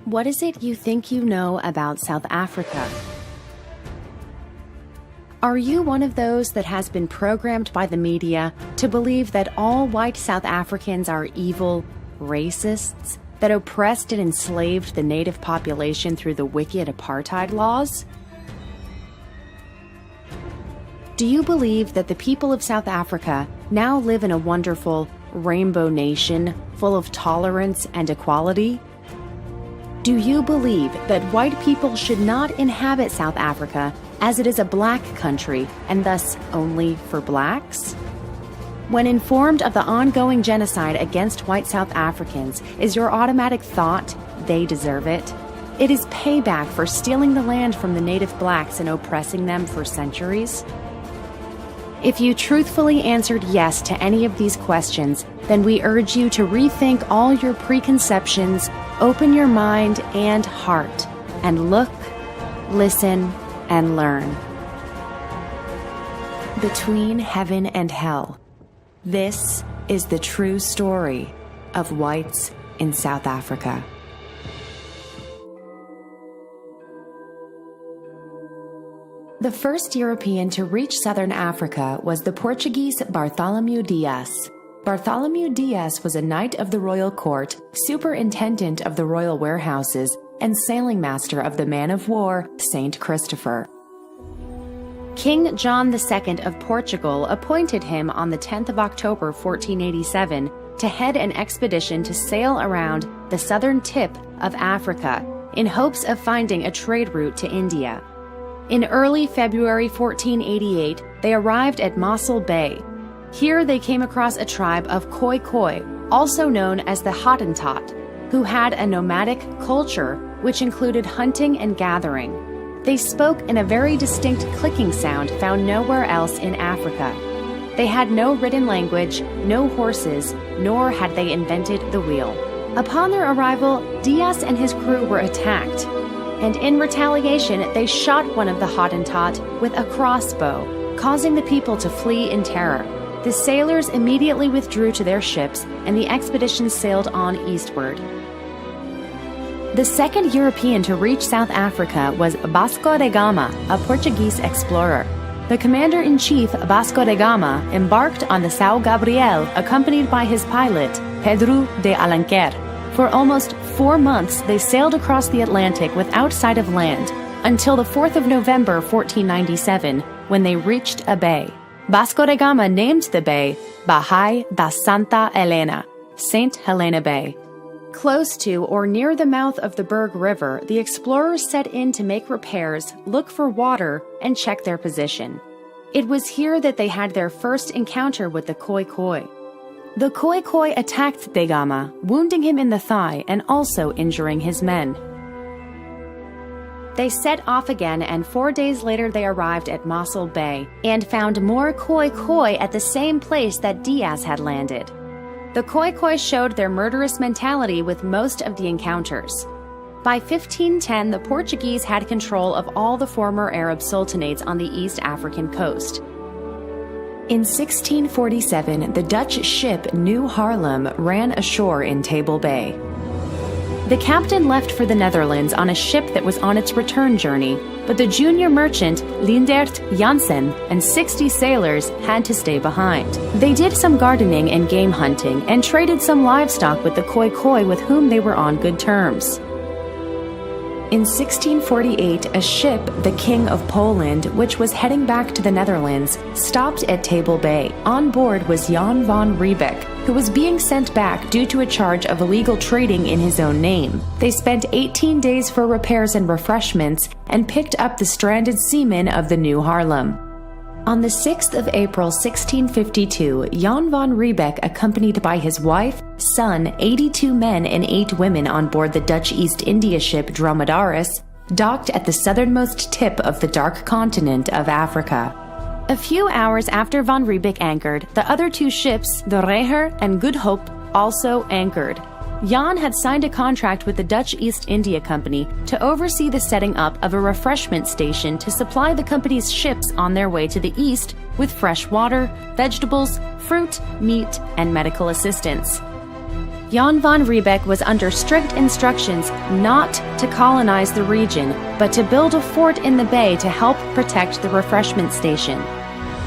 What is it you think you know about South Africa? Are you one of those that has been programmed by the media to believe that all white South Africans are evil, racists, that oppressed and enslaved the native population through the wicked apartheid laws? Do you believe that the people of South Africa now live in a wonderful rainbow nation full of tolerance and equality? Do you believe that white people should not inhabit South Africa as it is a black country and thus only for blacks? When informed of the ongoing genocide against white South Africans, is your automatic thought, they deserve it? It is payback for stealing the land from the native blacks and oppressing them for centuries? If you truthfully answered yes to any of these questions, then we urge you to rethink all your preconceptions, open your mind and heart, and look, listen, and learn. Between heaven and hell, this is the true story of whites in South Africa. The first European to reach southern Africa was the Portuguese Bartholomew Dias. Bartholomew Dias was a knight of the royal court, superintendent of the royal warehouses, and sailing master of the man-of-war Saint Christopher. King John II of Portugal appointed him on the 10th of October 1487 to head an expedition to sail around the southern tip of Africa in hopes of finding a trade route to India. In early February 1488, they arrived at Mossel Bay. Here they came across a tribe of Khoi, also known as the Hottentot, who had a nomadic culture which included hunting and gathering. They spoke in a very distinct clicking sound found nowhere else in Africa. They had no written language, no horses, nor had they invented the wheel. Upon their arrival, Dias and his crew were attacked, and in retaliation they shot one of the Hottentot with a crossbow, causing the people to flee in terror. The sailors immediately withdrew to their ships, and the expedition sailed on eastward. The second European to reach South Africa was Vasco da Gama, a Portuguese explorer. The commander-in-chief, Vasco da Gama, embarked on the São Gabriel, accompanied by his pilot, Pedro de Alenquer. For almost 4 months, they sailed across the Atlantic without sight of land, until the 4th of November 1497, when they reached a bay. Vasco da Gama named the bay Bahia da Santa Helena, St. Helena Bay. Close to or near the mouth of the Berg River, the explorers set in to make repairs, look for water, and check their position. It was here that they had their first encounter with the Khoi. The Khoi attacked Da Gama, wounding him in the thigh and also injuring his men. They set off again, and 4 days later they arrived at Mossel Bay and found more Khoi at the same place that Dias had landed. The Khoi showed their murderous mentality with most of the encounters. By 1510, the Portuguese had control of all the former Arab sultanates on the East African coast. In 1647, the Dutch ship New Haarlem ran ashore in Table Bay. The captain left for the Netherlands on a ship that was on its return journey, but the junior merchant Leendert Janssen and 60 sailors had to stay behind. They did some gardening and game hunting and traded some livestock with the Khoi with whom they were on good terms. In 1648, a ship, the King of Poland, which was heading back to the Netherlands, stopped at Table Bay. On board was Jan van Riebeck, who was being sent back due to a charge of illegal trading in his own name. They spent 18 days for repairs and refreshments and picked up the stranded seamen of the New Haarlem. On the 6th of April 1652, Jan van Riebeck, accompanied by his wife, son, 82 men and 8 women on board the Dutch East India ship Dromedaris, docked at the southernmost tip of the dark continent of Africa. A few hours after van Riebeck anchored, the other 2 ships, the Reiger and Good Hope, also anchored. Jan had signed a contract with the Dutch East India Company to oversee the setting up of a refreshment station to supply the company's ships on their way to the east with fresh water, vegetables, fruit, meat, and medical assistance. Jan van Riebeck was under strict instructions not to colonize the region, but to build a fort in the bay to help protect the refreshment station.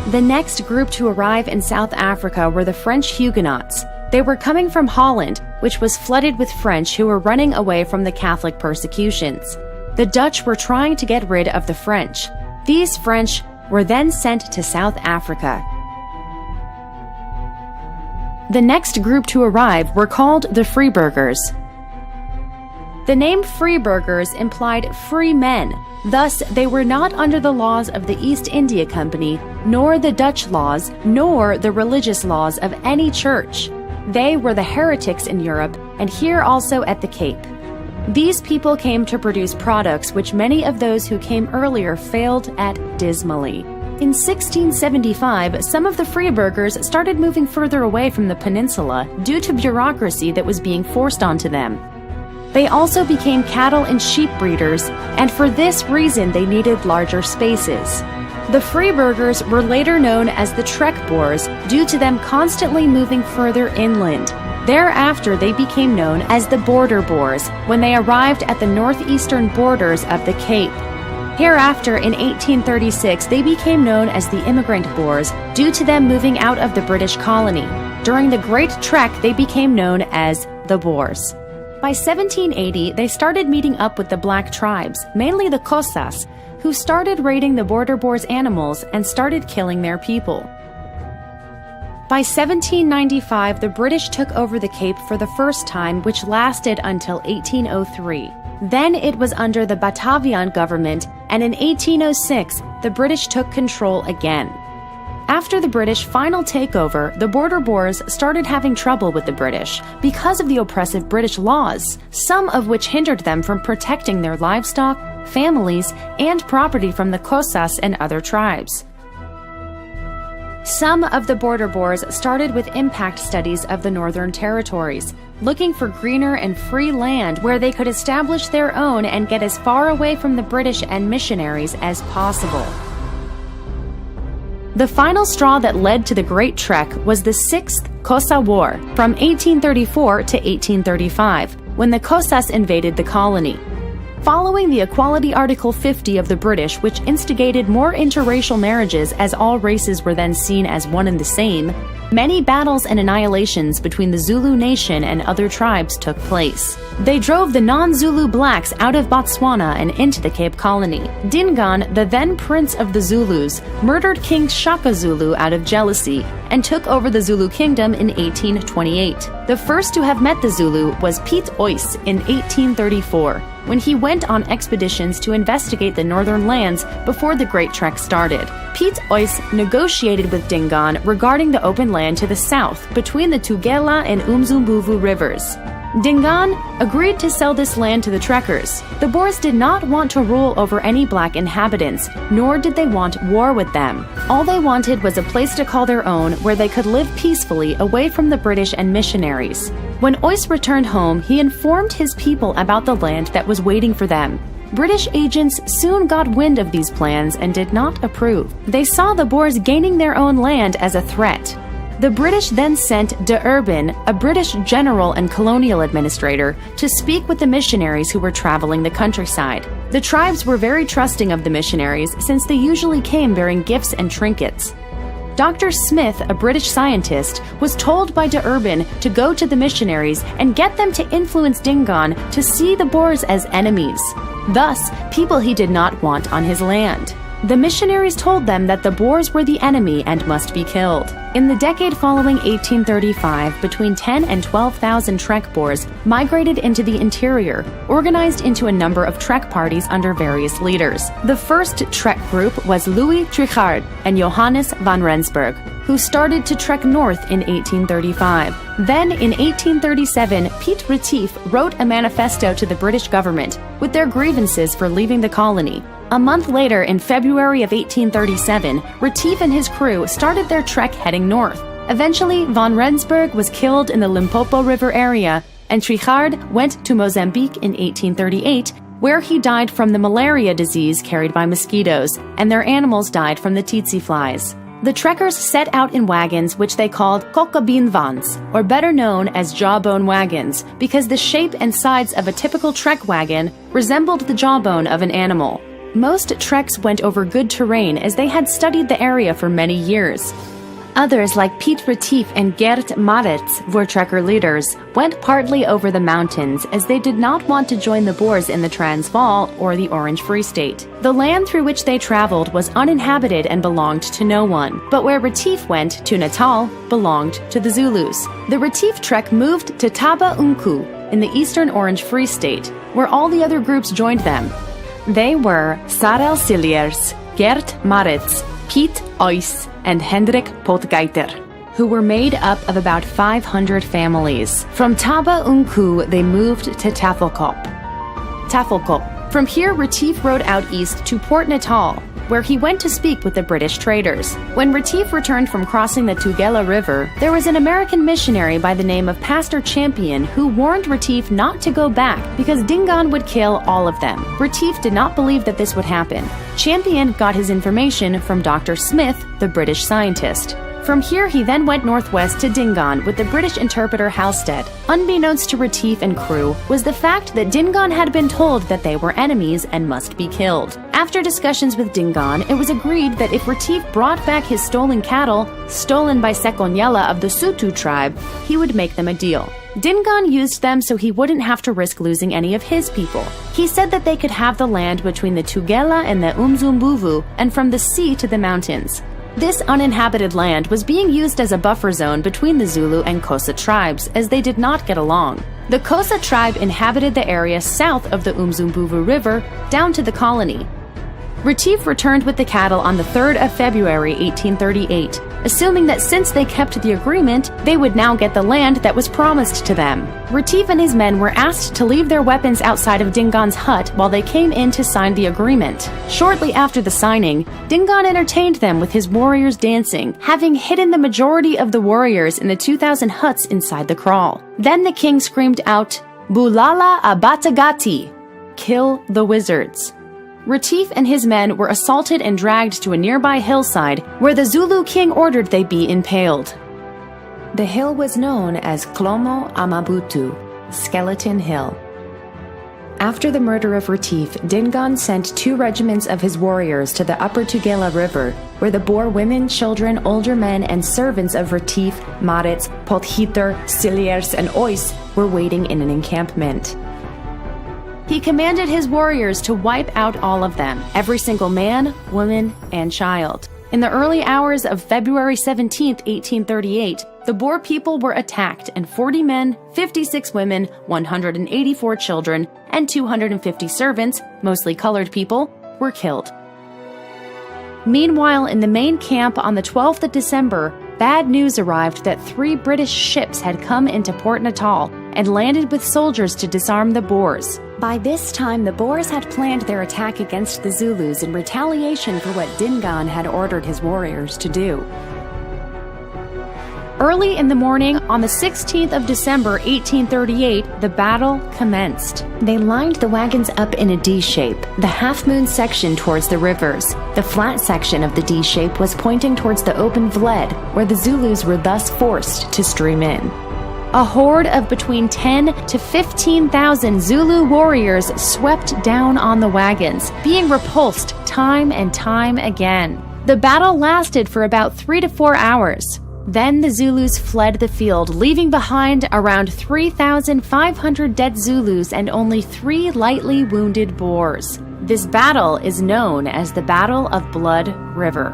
The next group to arrive in South Africa were the French Huguenots. They were coming from Holland, which was flooded with French who were running away from the Catholic persecutions. The Dutch were trying to get rid of the French. These French were then sent to South Africa. The next group to arrive were called the Freeburgers. The name Freeburgers implied free men. Thus, they were not under the laws of the East India Company, nor the Dutch laws, nor the religious laws of any church. They were the heretics in Europe, and here also at the Cape. These people came to produce products which many of those who came earlier failed at dismally. In 1675, some of the Freeburgers started moving further away from the peninsula due to bureaucracy that was being forced onto them. They also became cattle and sheep breeders, and for this reason they needed larger spaces. The Freeburgers were later known as the Trekboers due to them constantly moving further inland. Thereafter, they became known as the Border Boers when they arrived at the northeastern borders of the Cape. Hereafter, in 1836, they became known as the Immigrant Boers due to them moving out of the British colony. During the Great Trek, they became known as the Boers. By 1780, they started meeting up with the black tribes, mainly the Xhosas, who started raiding the Border Boers' animals and started killing their people. By 1795, the British took over the Cape for the first time, which lasted until 1803. Then it was under the Batavian government, and in 1806, the British took control again. After the British final takeover, the Border Boers started having trouble with the British because of the oppressive British laws, some of which hindered them from protecting their livestock, families, and property from the Xhosas and other tribes. Some of the Border Boers started with impact studies of the Northern Territories, looking for greener and free land where they could establish their own and get as far away from the British and missionaries as possible. The final straw that led to the Great Trek was the Sixth Xhosa War from 1834 to 1835, when the Xhosas invaded the colony. Following the Equality Article 50 of the British, which instigated more interracial marriages as all races were then seen as one and the same, many battles and annihilations between the Zulu nation and other tribes took place. They drove the non-Zulu blacks out of Botswana and into the Cape Colony. Dingaan, the then prince of the Zulus, murdered King Shaka Zulu out of jealousy and took over the Zulu kingdom in 1828. The first to have met the Zulu was Piet Oys in 1834, when he went on expeditions to investigate the northern lands before the Great Trek started. Piet Oys negotiated with Dingaan regarding the open land to the south between the Tugela and Umzimvubu rivers. Dingaan agreed to sell this land to the trekkers. The Boers did not want to rule over any black inhabitants, nor did they want war with them. All they wanted was a place to call their own where they could live peacefully away from the British and missionaries. When Oys returned home, he informed his people about the land that was waiting for them. British agents soon got wind of these plans and did not approve. They saw the Boers gaining their own land as a threat. The British then sent de Urban, a British general and colonial administrator, to speak with the missionaries who were traveling the countryside. The tribes were very trusting of the missionaries since they usually came bearing gifts and trinkets. Dr. Smith, a British scientist, was told by de Urban to go to the missionaries and get them to influence Dingaan to see the Boers as enemies, thus people he did not want on his land. The missionaries told them that the Boers were the enemy and must be killed. In the decade following 1835, between 10 and 12,000 Trek Boers migrated into the interior, organized into a number of Trek parties under various leaders. The first Trek group was Louis Trichardt and Johannes van Rensburg, who started to trek north in 1835. Then, in 1837, Piet Retief wrote a manifesto to the British government with their grievances for leaving the colony. A month later, in February of 1837, Retief and his crew started their trek heading north. Eventually, van Rensburg was killed in the Limpopo River area, and Trichardt went to Mozambique in 1838, where he died from the malaria disease carried by mosquitoes, and their animals died from the tsetse flies. The trekkers set out in wagons which they called kokabinvans, or better known as jawbone wagons, because the shape and sides of a typical trek wagon resembled the jawbone of an animal. Most treks went over good terrain as they had studied the area for many years. Others, like Piet Retief and Gert Maritz, were trekker leaders, went partly over the mountains as they did not want to join the Boers in the Transvaal or the Orange Free State. The land through which they traveled was uninhabited and belonged to no one, but where Retief went, to Natal, belonged to the Zulus. The Retief trek moved to Taba Unku in the eastern Orange Free State, where all the other groups joined them. They were Sarel Cilliers, Gert Maritz, Piet Oys, and Hendrik Potgeiter, who were made up of about 500 families. From Taba Unku, they moved to Tafelkop. From here, Retief rode out east to Port Natal, where he went to speak with the British traders. When Retief returned from crossing the Tugela River, there was an American missionary by the name of Pastor Champion who warned Retief not to go back because Dingaan would kill all of them. Retief did not believe that this would happen. Champion got his information from Dr. Smith, the British scientist. From here, he then went northwest to Dingaan with the British interpreter Halstead. Unbeknownst to Retief and crew was the fact that Dingaan had been told that they were enemies and must be killed. After discussions with Dingaan, it was agreed that if Retief brought back his stolen cattle, stolen by Sekonyela of the Sutu tribe, he would make them a deal. Dingaan used them so he wouldn't have to risk losing any of his people. He said that they could have the land between the Tugela and the Umzumbuvu and from the sea to the mountains. This uninhabited land was being used as a buffer zone between the Zulu and Xhosa tribes, as they did not get along. The Xhosa tribe inhabited the area south of the Umzumbuvu River down to the colony. Retief returned with the cattle on the 3rd of February 1838, assuming that since they kept the agreement, they would now get the land that was promised to them. Retief and his men were asked to leave their weapons outside of Dingaan's hut while they came in to sign the agreement. Shortly after the signing, Dingaan entertained them with his warriors dancing, having hidden the majority of the warriors in the 2,000 huts inside the kraal. Then the king screamed out, "Bulala Abatagati!" Kill the wizards. Retief and his men were assaulted and dragged to a nearby hillside where the Zulu king ordered they be impaled. The hill was known as Klomo Amabutu, Skeleton Hill. After the murder of Retief, Dingaan sent 2 regiments of his warriors to the upper Tugela River, where the Boer women, children, older men, and servants of Retief, Maritz, Potgieter, Cilliers, and Oys were waiting in an encampment. He commanded his warriors to wipe out all of them, every single man, woman, and child. In the early hours of February 17, 1838, the Boer people were attacked and 40 men, 56 women, 184 children, and 250 servants, mostly colored people, were killed. Meanwhile, in the main camp on the 12th of December, bad news arrived that 3 British ships had come into Port Natal and landed with soldiers to disarm the Boers. By this time, the Boers had planned their attack against the Zulus in retaliation for what Dingaan had ordered his warriors to do. Early in the morning, on the 16th of December 1838, the battle commenced. They lined the wagons up in a D shape, the half-moon section towards the rivers. The flat section of the D shape was pointing towards the open vled, where the Zulus were thus forced to stream in. A horde of between 10 to 15,000 Zulu warriors swept down on the wagons, being repulsed time and time again. The battle lasted for about 3 to 4 hours. Then the Zulus fled the field, leaving behind around 3,500 dead Zulus and only 3 lightly wounded Boers. This battle is known as the Battle of Blood River.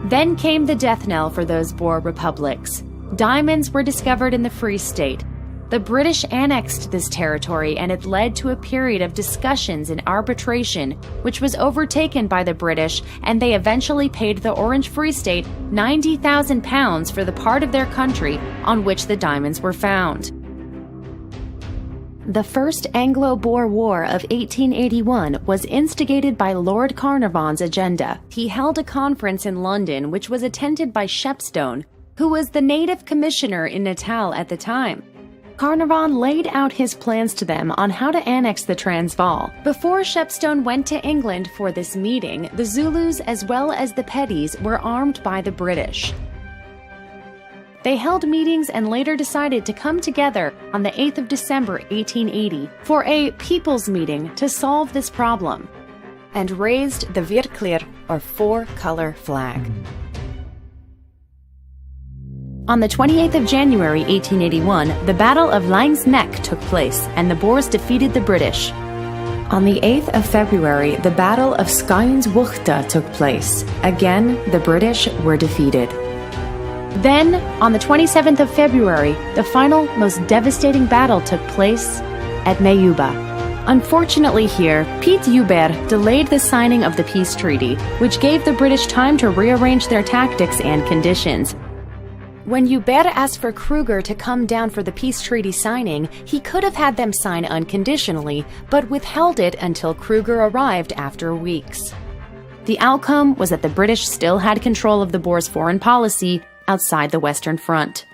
Then came the death knell for those Boer republics. Diamonds were discovered in the Free State. The British annexed this territory, and it led to a period of discussions and arbitration, which was overtaken by the British, and they eventually paid the Orange Free State £90,000 for the part of their country on which the diamonds were found. The First Anglo-Boer War of 1881 was instigated by Lord Carnarvon's agenda. He held a conference in London which was attended by Shepstone, who was the native commissioner in Natal at the time. Carnarvon laid out his plans to them on how to annex the Transvaal. Before Shepstone went to England for this meeting, the Zulus as well as the Pedis were armed by the British. They held meetings and later decided to come together on the 8th of December 1880 for a people's meeting to solve this problem, and raised the Virklir, or four-color flag. On the 28th of January 1881, the Battle of Laing's Nek took place, and the Boers defeated the British. On the 8th of February, the Battle of Skuynswoogte took place. Again, the British were defeated. Then, on the 27th of February, the final, most devastating battle took place at Mayuba. Unfortunately here, Piet Joubert delayed the signing of the peace treaty, which gave the British time to rearrange their tactics and conditions. When Joubert asked for Kruger to come down for the peace treaty signing, he could have had them sign unconditionally, but withheld it until Kruger arrived after weeks. The outcome was that the British still had control of the Boers' foreign policy outside the Western Front.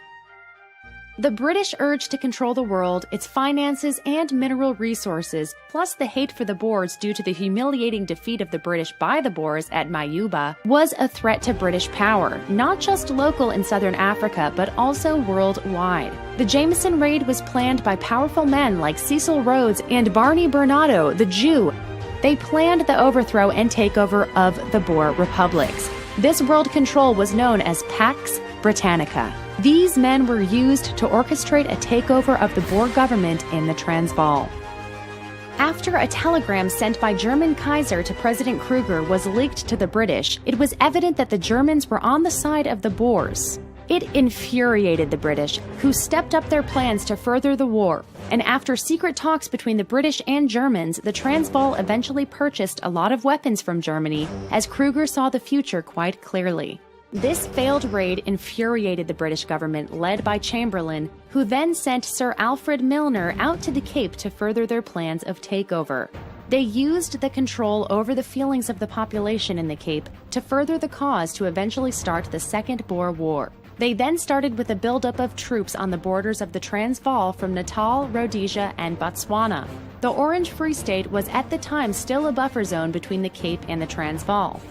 The British urge to control the world, its finances and mineral resources, plus the hate for the Boers due to the humiliating defeat of the British by the Boers at Mayuba, was a threat to British power, not just local in southern Africa, but also worldwide. The Jameson Raid was planned by powerful men like Cecil Rhodes and Barney Bernardo, the Jew. They planned the overthrow and takeover of the Boer republics. This world control was known as Pax Britannica. These men were used to orchestrate a takeover of the Boer government in the Transvaal. After a telegram sent by German Kaiser to President Kruger was leaked to the British, it was evident that the Germans were on the side of the Boers. It infuriated the British, who stepped up their plans to further the war. And after secret talks between the British and Germans, the Transvaal eventually purchased a lot of weapons from Germany, as Kruger saw the future quite clearly. This failed raid infuriated the British government, led by Chamberlain, who then sent Sir Alfred Milner out to the Cape to further their plans of takeover. They used the control over the feelings of the population in the Cape to further the cause to eventually start the Second Boer War. They then started with a buildup of troops on the borders of the Transvaal from Natal, Rhodesia, and Botswana. The Orange Free State was at the time still a buffer zone between the Cape and the Transvaal.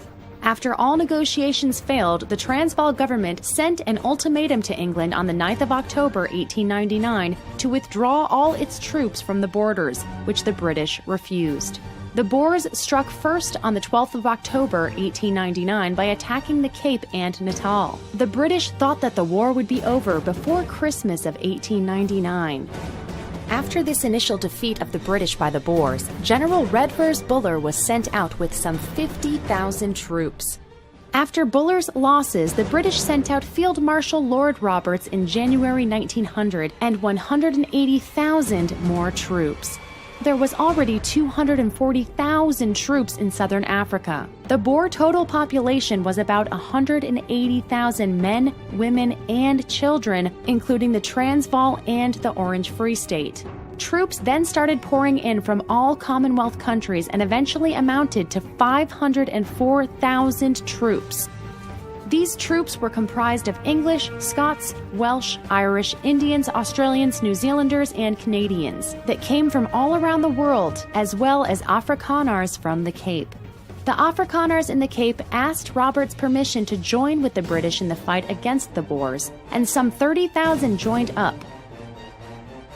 After all negotiations failed, the Transvaal government sent an ultimatum to England on the 9th of October 1899 to withdraw all its troops from the borders, which the British refused. The Boers struck first on the 12th of October 1899 by attacking the Cape and Natal. The British thought that the war would be over before Christmas of 1899. After this initial defeat of the British by the Boers, General Redvers Buller was sent out with some 50,000 troops. After Buller's losses, the British sent out Field Marshal Lord Roberts in January 1900 and 180,000 more troops. There was already 240,000 troops in southern Africa. The Boer total population was about 180,000 men, women, and children, including the Transvaal and the Orange Free State. Troops then started pouring in from all Commonwealth countries and eventually amounted to 504,000 troops. These troops were comprised of English, Scots, Welsh, Irish, Indians, Australians, New Zealanders, and Canadians that came from all around the world, as well as Afrikaners from the Cape. The Afrikaners in the Cape asked Roberts permission to join with the British in the fight against the Boers, and some 30,000 joined up.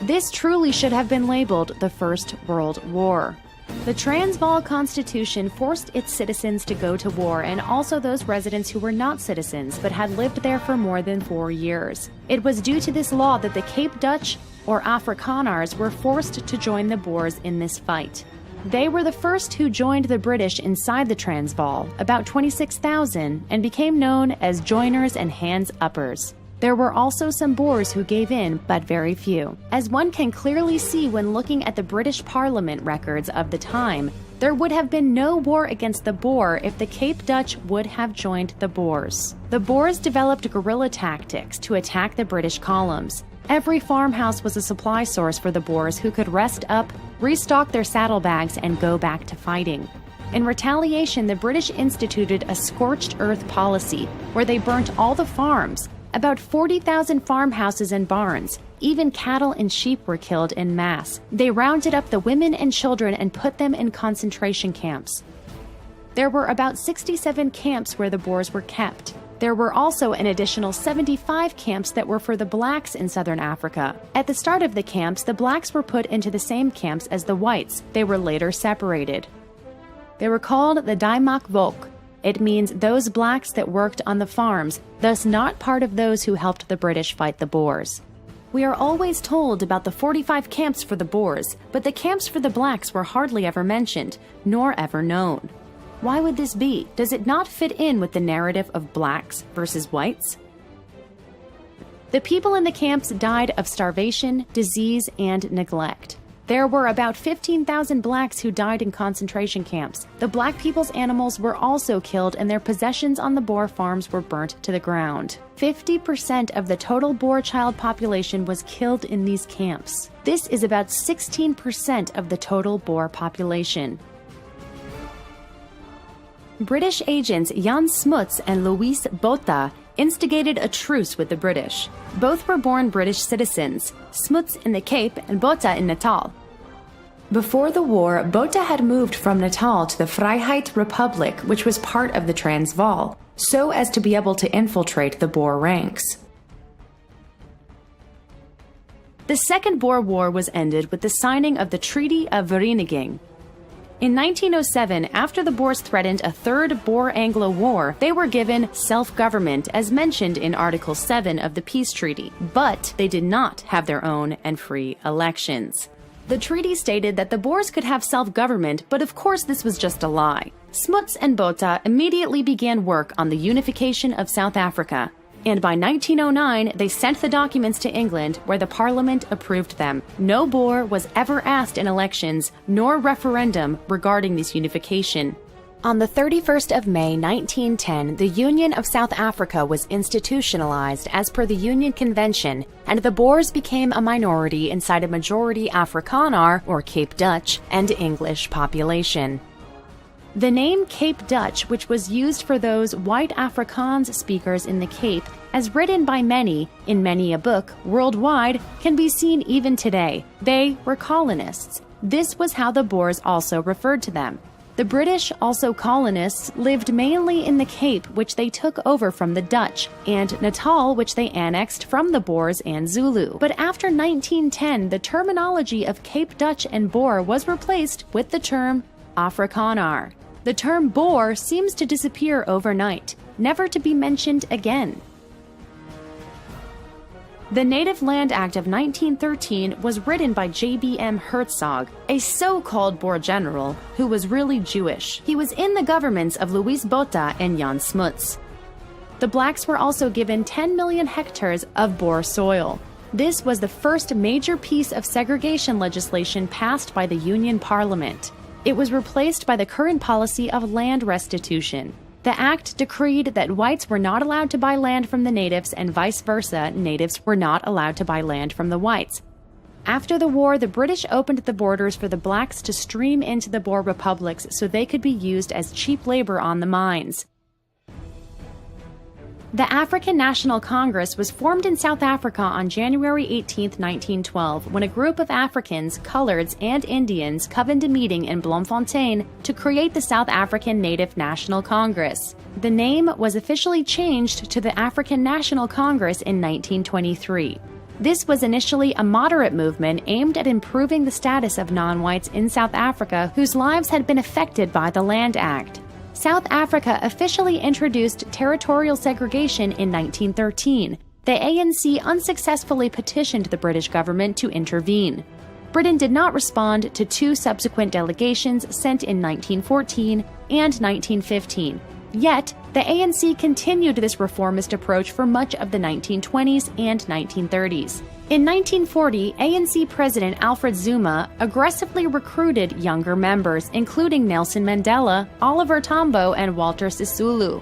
This truly should have been labeled the First World War. The Transvaal Constitution forced its citizens to go to war, and also those residents who were not citizens but had lived there for more than 4 years. It was due to this law that the Cape Dutch, or Afrikaners, were forced to join the Boers in this fight. They were the first who joined the British inside the Transvaal, about 26,000, and became known as joiners and hands-uppers. There were also some Boers who gave in, but very few. As one can clearly see when looking at the British Parliament records of the time, there would have been no war against the Boer if the Cape Dutch would have joined the Boers. The Boers developed guerrilla tactics to attack the British columns. Every farmhouse was a supply source for the Boers, who could rest up, restock their saddlebags, and go back to fighting. In retaliation, the British instituted a scorched earth policy, where they burnt all the farms, about 40,000 farmhouses and barns, Even cattle and sheep were killed en masse. They rounded up the women and children and put them in concentration camps. There were about 67 camps where the Boers were kept. There were also an additional 75 camps that were for the blacks in southern Africa. At the start of the camps, the blacks were put into the same camps as the whites. They were later separated. They were called the Daimak Volk. It means those blacks that worked on the farms, thus not part of those who helped the British fight the Boers. We are always told about the 45 camps for the Boers, but the camps for the blacks were hardly ever mentioned, nor ever known. Why would this be? Does it not fit in with the narrative of blacks versus whites? The people in the camps died of starvation, disease, and neglect. There were about 15,000 blacks who died in concentration camps. The black people's animals were also killed and their possessions on the Boer farms were burnt to the ground. 50% of the total Boer child population was killed in these camps. This is about 16% of the total Boer population. British agents Jan Smuts and Louis Botha instigated a truce with the British. Both were born British citizens, Smuts in the Cape and Botha in Natal. Before the war, Botha had moved from Natal to the Vryheid Republic, which was part of the Transvaal, so as to be able to infiltrate the Boer ranks. The Second Boer War was ended with the signing of the Treaty of Vereeniging. In 1907, after the Boers threatened a third Boer-Anglo War, they were given self-government as mentioned in Article 7 of the Peace Treaty, but they did not have their own and free elections. The treaty stated that the Boers could have self-government, but of course this was just a lie. Smuts and Botha immediately began work on the unification of South Africa, and by 1909 they sent the documents to England where the Parliament approved them. No Boer was ever asked in elections nor referendum regarding this unification. On the 31st of May 1910, the Union of South Africa was institutionalized as per the Union Convention, and the Boers became a minority inside a majority Afrikaner, or Cape Dutch, and English population. The name Cape Dutch, which was used for those white Afrikaans speakers in the Cape, as written by many in many a book worldwide, can be seen even today. They were colonists. This was how the Boers also referred to them. The British, also colonists, lived mainly in the Cape, which they took over from the Dutch, and Natal, which they annexed from the Boers and Zulu. But after 1910, the terminology of Cape Dutch and Boer was replaced with the term Afrikaner. The term Boer seems to disappear overnight, never to be mentioned again. The Native Land Act of 1913 was written by J.B.M. Hertzog, a so-called Boer general who was really Jewish. He was in the governments of Louis Botha and Jan Smuts. The blacks were also given 10 million hectares of Boer soil. This was the first major piece of segregation legislation passed by the Union Parliament. It was replaced by the current policy of land restitution. The act decreed that whites were not allowed to buy land from the natives and vice versa, natives were not allowed to buy land from the whites. After the war, the British opened the borders for the blacks to stream into the Boer republics so they could be used as cheap labor on the mines. The African National Congress was formed in South Africa on January 18, 1912, when a group of Africans, coloreds, and Indians convened a meeting in Bloemfontein to create the South African Native National Congress. The name was officially changed to the African National Congress in 1923. This was initially a moderate movement aimed at improving the status of non-whites in South Africa whose lives had been affected by the Land Act. South Africa officially introduced territorial segregation in 1913. The ANC unsuccessfully petitioned the British government to intervene. Britain did not respond to two subsequent delegations sent in 1914 and 1915. Yet, the ANC continued this reformist approach for much of the 1920s and 1930s. In 1940, ANC President Alfred Zuma aggressively recruited younger members, including Nelson Mandela, Oliver Tambo, and Walter Sisulu.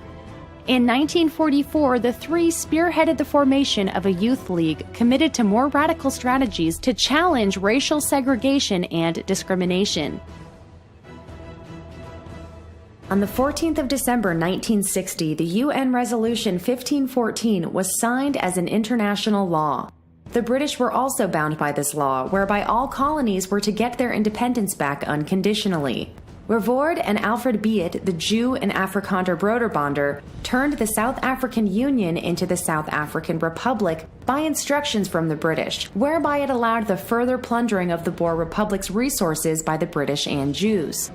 In 1944, the three spearheaded the formation of a youth league committed to more radical strategies to challenge racial segregation and discrimination. On the 14th of December 1960, the UN Resolution 1514 was signed as an international law. The British were also bound by this law, whereby all colonies were to get their independence back unconditionally. Revord and Alfred Beat, the Jew and Afrikaner Broederbonder, turned the South African Union into the South African Republic by instructions from the British, whereby it allowed the further plundering of the Boer Republic's resources by the British and Jews.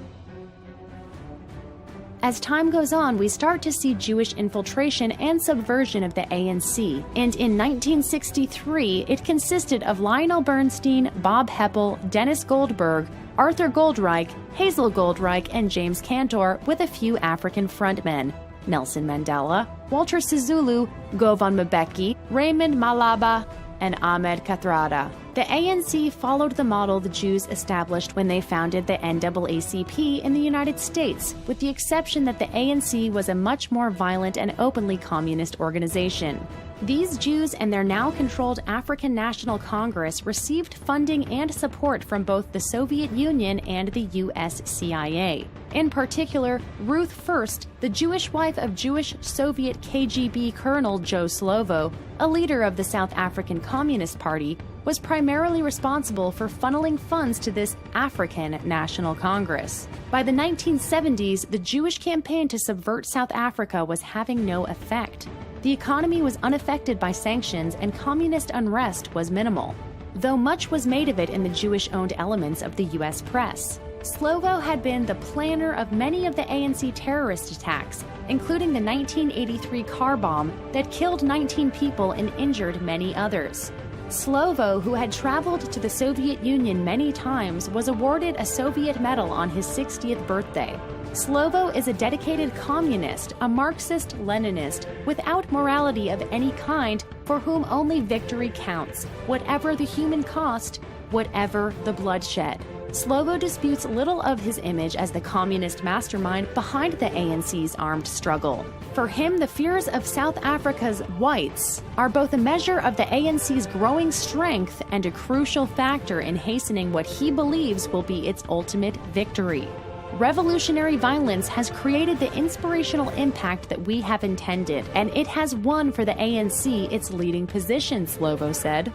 As time goes on, we start to see Jewish infiltration and subversion of the ANC, and in 1963, it consisted of Lionel Bernstein, Bob Heppel, Dennis Goldberg, Arthur Goldreich, Hazel Goldreich, and James Cantor, with a few African frontmen: Nelson Mandela, Walter Sisulu, Govan Mbeki, Raymond Malaba, and Ahmed Kathrada. The ANC followed the model the Jews established when they founded the NAACP in the United States, with the exception that the ANC was a much more violent and openly communist organization. These Jews and their now controlled African National Congress received funding and support from both the Soviet Union and the US CIA. In particular, Ruth First, the Jewish wife of Jewish Soviet KGB Colonel Joe Slovo, a leader of the South African Communist Party, was primarily responsible for funneling funds to this African National Congress. By the 1970s, the Jewish campaign to subvert South Africa was having no effect. The economy was unaffected by sanctions and communist unrest was minimal, though much was made of it in the Jewish-owned elements of the US press. Slovo had been the planner of many of the ANC terrorist attacks, including the 1983 car bomb that killed 19 people and injured many others. Slovo, who had traveled to the Soviet Union many times, was awarded a Soviet medal on his 60th birthday. Slovo is a dedicated communist, a Marxist-Leninist, without morality of any kind, for whom only victory counts, whatever the human cost, whatever the bloodshed. Slovo disputes little of his image as the communist mastermind behind the ANC's armed struggle. For him, the fears of South Africa's whites are both a measure of the ANC's growing strength and a crucial factor in hastening what he believes will be its ultimate victory. Revolutionary violence has created the inspirational impact that we have intended, and it has won for the ANC its leading position, Slovo said.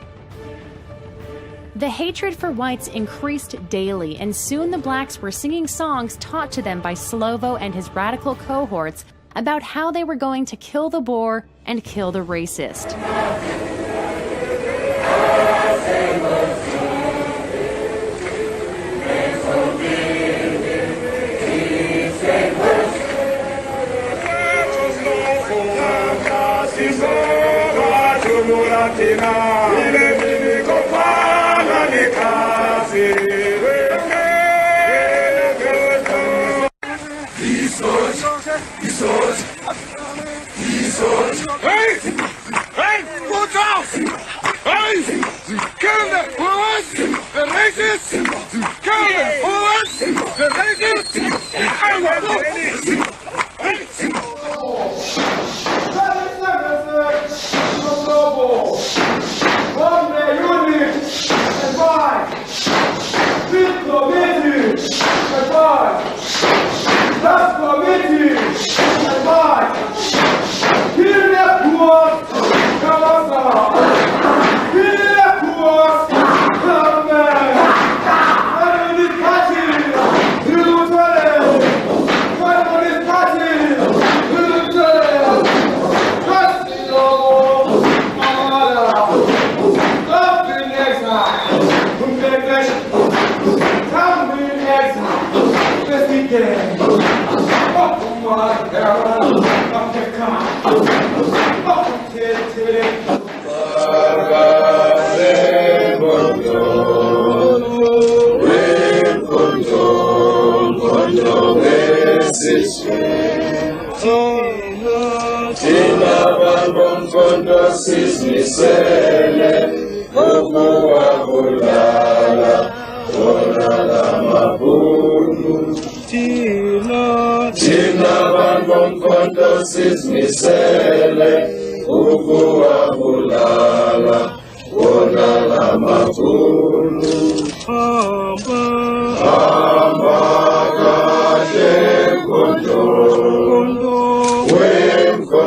The hatred for whites increased daily, and soon the blacks were singing songs taught to them by Slovo and his radical cohorts about how they were going to kill the Boer and kill the racist. Hey! Hey! Watch out! Hey! Kill the bullets! The racists! Kill the bullets! The racists! I will do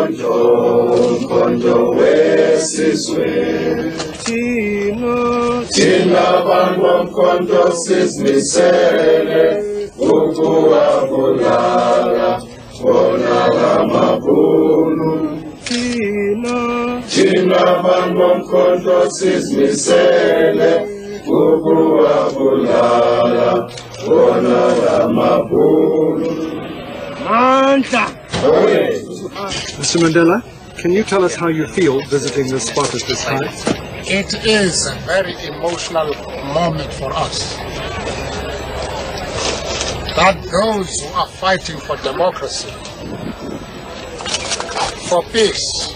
control, esizweni thina bantu bomkhonto sizimisele ukuwabulala wona lamabhunu thina bantu bomkhonto sizimisele ukuwabulala wona lamabhunu Mandla. Mr. Mandela, can you tell us how you feel visiting this spot at this time? It is a very emotional moment for us. That those who are fighting for democracy, for peace,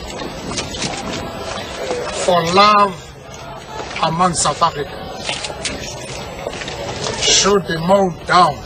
for love among South Africans should be mowed down.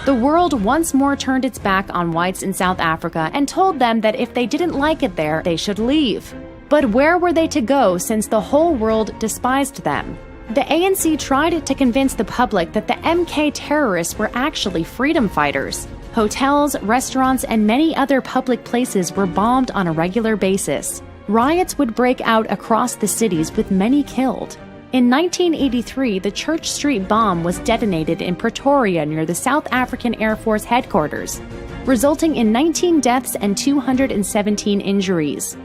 The world once more turned its back on whites in South Africa and told them that if they didn't like it there, they should leave. But where were they to go since the whole world despised them? The ANC tried to convince the public that the MK terrorists were actually freedom fighters. Hotels, restaurants, and many other public places were bombed on a regular basis. Riots would break out across the cities with many killed. In 1983, the Church Street bomb was detonated in Pretoria near the South African Air Force headquarters, resulting in 19 deaths and 217 injuries.